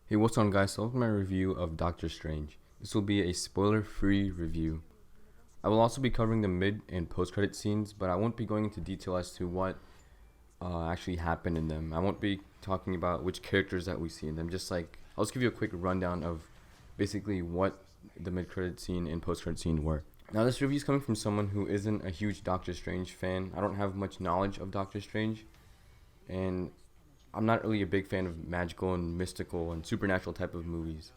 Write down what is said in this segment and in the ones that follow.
Hey, what's on, guys? So welcome to my review of Doctor Strange. This will be a spoiler-free review. I will also be covering the mid and post-credit scenes, but I won't be going into detail as to what actually happened in them. I won't be talking about which characters that we see in them. I'll just give you a quick rundown of basically what the mid-credit scene and post-credit scene were. Now, this review is coming from someone who isn't a huge Doctor Strange fan. I don't have much knowledge of Doctor Strange, and I'm not really a big fan of magical and mystical and supernatural type of movies.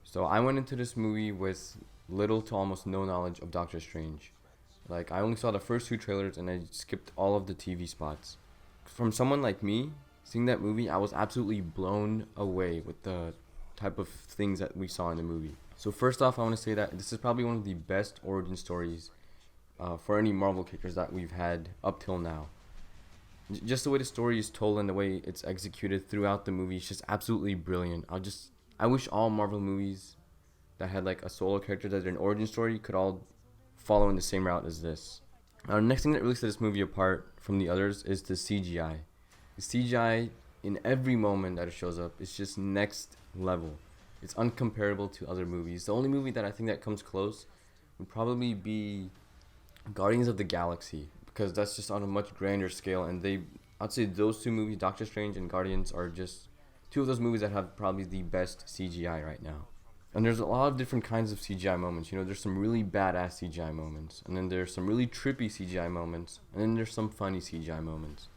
So I went into this movie with little to almost no knowledge of Doctor Strange. Like, I only saw the first two trailers and I skipped all of the TV spots. From someone like me, seeing that movie, I was absolutely blown away with the type of things that we saw in the movie. So first off, I want to say that this is probably one of the best origin stories for any Marvel characters that we've had up till now. Just the way the story is told and the way it's executed throughout the movie is just absolutely brilliant. I wish all Marvel movies that had like a solo character that had an origin story could all follow in the same route as this. Now, the next thing that really sets this movie apart from the others is the CGI. The CGI in every moment that it shows up is just next level. It's uncomparable to other movies. The only movie that I think that comes close would probably be Guardians of the Galaxy, because that's just on a much grander scale, and I'd say those two movies, Doctor Strange and Guardians, are just two of those movies that have probably the best CGI right now. And there's a lot of different kinds of CGI moments. You know, there's some really badass CGI moments, and then there's some really trippy CGI moments, and then there's some funny CGI moments.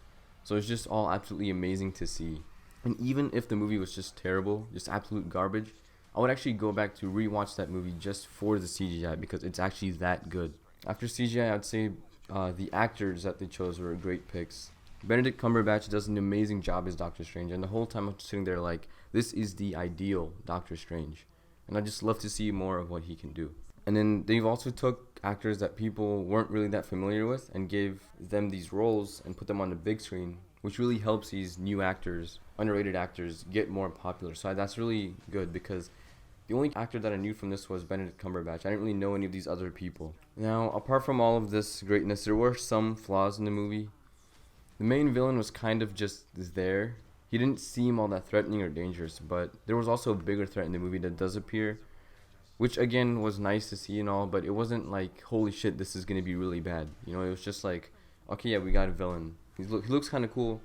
So it's just all absolutely amazing to see. And even if the movie was just terrible, just absolute garbage, I would actually go back to rewatch that movie just for the CGI because it's actually that good. After CGI, I'd say the actors that they chose were great picks. Benedict Cumberbatch does an amazing job as Doctor Strange, and the whole time I'm just sitting there like, this is the ideal Doctor Strange. And I just love to see more of what he can do. And then they've also took actors that people weren't really that familiar with and gave them these roles and put them on the big screen, which really helps these new actors, underrated actors, get more popular. So that's really good because the only actor that I knew from this was Benedict Cumberbatch. I didn't really know any of these other people. Now, apart from all of this greatness, there were some flaws in the movie. The main villain was kind of just there. He didn't seem all that threatening or dangerous, but there was also a bigger threat in the movie that does appear, which again was nice to see and all, but it wasn't like, holy shit, this is going to be really bad. You know, it was just like, okay, yeah, we got a villain. He looks kind of cool,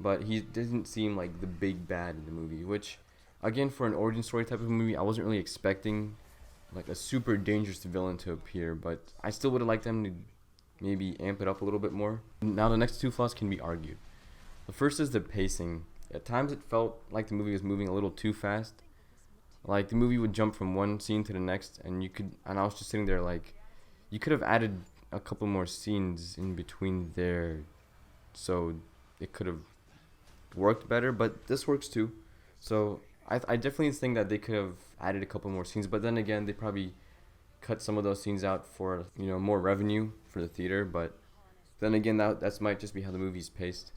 but he didn't seem like the big bad in the movie, which, again, for an origin story type of movie, I wasn't really expecting like a super dangerous villain to appear, but I still would have liked them to maybe amp it up a little bit more. Now, the next two flaws can be argued. The first is the pacing. At times, it felt like the movie was moving a little too fast. Like the movie would jump from one scene to the next, and I was just sitting there like, you could have added a couple more scenes in between there, so it could have worked better. But this works too. So I definitely think that they could have added a couple more scenes, but then again, they probably cut some of those scenes out for, you know, more revenue for the theater. But then again, that might just be how the movie's paced.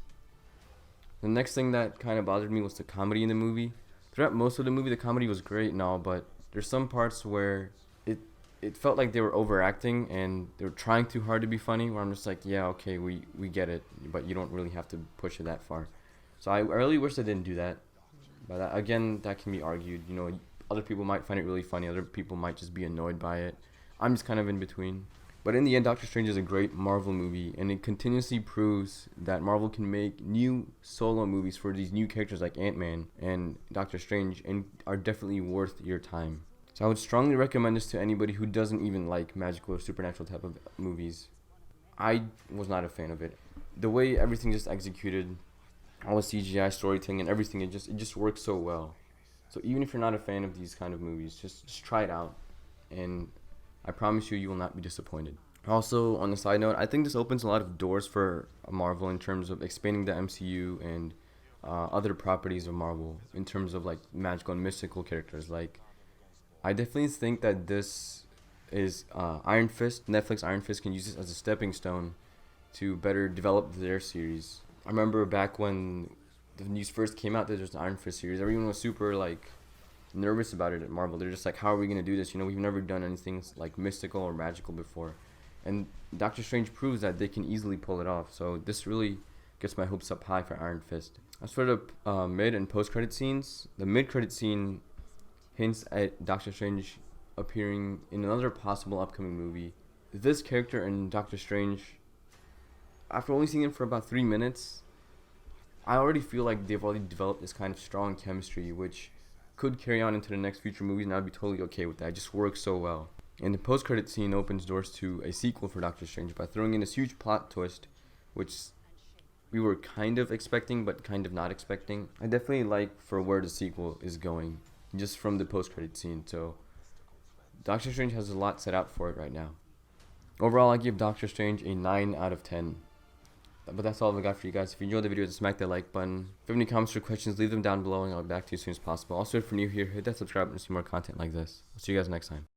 The next thing that kind of bothered me was the comedy in the movie. Throughout most of the movie, the comedy was great and all, but there's some parts where it felt like they were overacting and they were trying too hard to be funny, where I'm just like, yeah, okay, we get it, but you don't really have to push it that far. So I really wish they didn't do that. But again, that can be argued. You know, other people might find it really funny. Other people might just be annoyed by it. I'm just kind of in between. But in the end, Doctor Strange is a great Marvel movie, and it continuously proves that Marvel can make new solo movies for these new characters like Ant-Man and Doctor Strange, and are definitely worth your time. So I would strongly recommend this to anybody who doesn't even like magical or supernatural type of movies. I was not a fan of it. The way everything just executed, all the CGI storytelling and everything, it just works so well. So even if you're not a fan of these kind of movies, just try it out, and I promise you will not be disappointed. Also, on the side note, I think this opens a lot of doors for Marvel in terms of expanding the MCU and other properties of Marvel in terms of like magical and mystical characters. Like, I definitely think that this is Iron Fist. Netflix Iron Fist can use this as a stepping stone to better develop their series. I remember back when the news first came out that there's an Iron Fist series, everyone was super like nervous about it at Marvel. They're just like, how are we gonna do this? You know, we've never done anything like mystical or magical before, and Doctor Strange proves that they can easily pull it off. So this really gets my hopes up high for Iron Fist. As for the mid and post credit scenes, the mid credit scene hints at Doctor Strange appearing in another possible upcoming movie. This character in Doctor Strange, after only seeing him for about 3 minutes, I already feel like they've already developed this kind of strong chemistry, which could carry on into the next future movies, and I'd be totally okay with that. It just works so well. And the post-credit scene opens doors to a sequel for Doctor Strange by throwing in this huge plot twist, which we were kind of expecting, but kind of not expecting. I definitely like for where the sequel is going, just from the post-credit scene. So Doctor Strange has a lot set out for it right now. Overall, I give Doctor Strange a 9 out of 10. But that's all I got for you guys. If you enjoyed the video, just smack that like button. If you have any comments or questions, leave them down below and I'll get back to you as soon as possible. Also, if you're new here, hit that subscribe button to see more content like this. I'll see you guys next time.